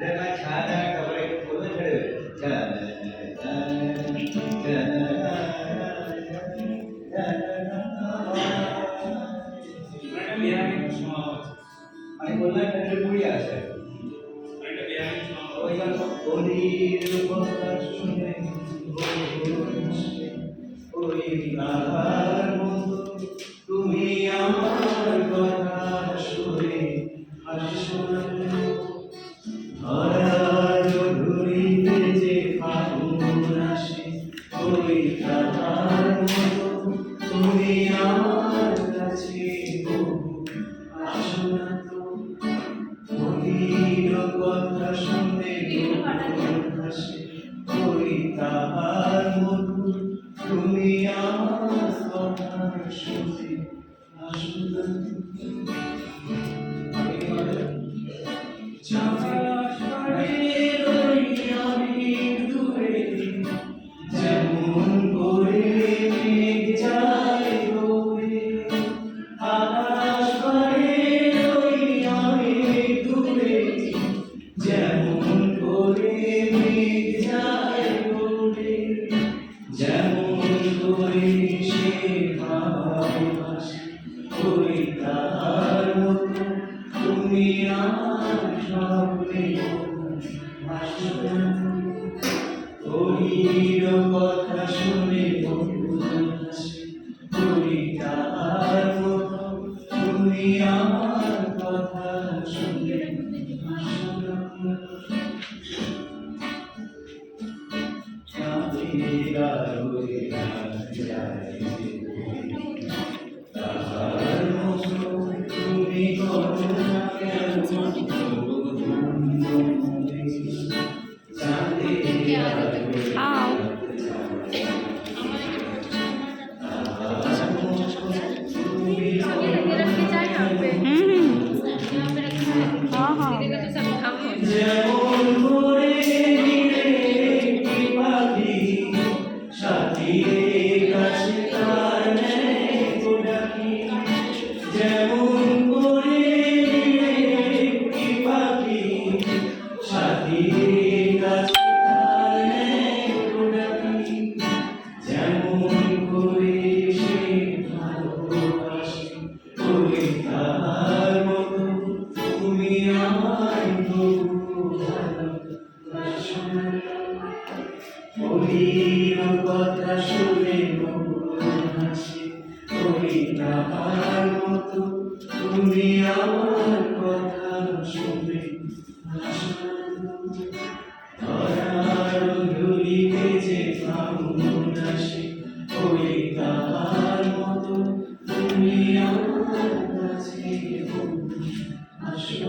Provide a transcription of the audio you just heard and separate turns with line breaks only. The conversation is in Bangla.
দেখা ছাড়া তারপরে বলে ছেড়ে আমি বললাম একটা মুড়ি আছে ওই গলির কথা শুনে ওই রাধার মতো তুমি আমার কথা শুনে হাসো ধরার ধরিতে যে ফাগুন আসে ওই রাধার মতো তুমি আমার কাছে আসো না তো মনির কথা শুনে হাসে ওই তাহার মতো তুমি আমার কথা শুনে আসো না যেমন করে মেঘ যায় ডোবে আকাশ পারে ওই অনেক দূরে যেমন করে মেঘ যায় ডোবে যেমন করে সে ভালোবাসে ওই তার মতো তুমি আমার স্বপ্নে ওহির কথা শুনে ওই তার মতো তুমি আমার কথা শুনে তাহার মতো তুমি করুণা কেন যেমন করে একটি পাখি সাথীর কাছে তার ডাকি যেমন করে একটি পাখি সাথীর কাছে তার ডাকি যেমন করে সে ভালোবাসে ওই তাহার মতো তুমি আমার ওহির কথা শুনে হাসি ওই তাহার মতো তুমি আমার কথা শুনে ধরার ধুলিতে যে ফাগুন আসে ওই তাহার মতো তুমি আমার কাছে আসো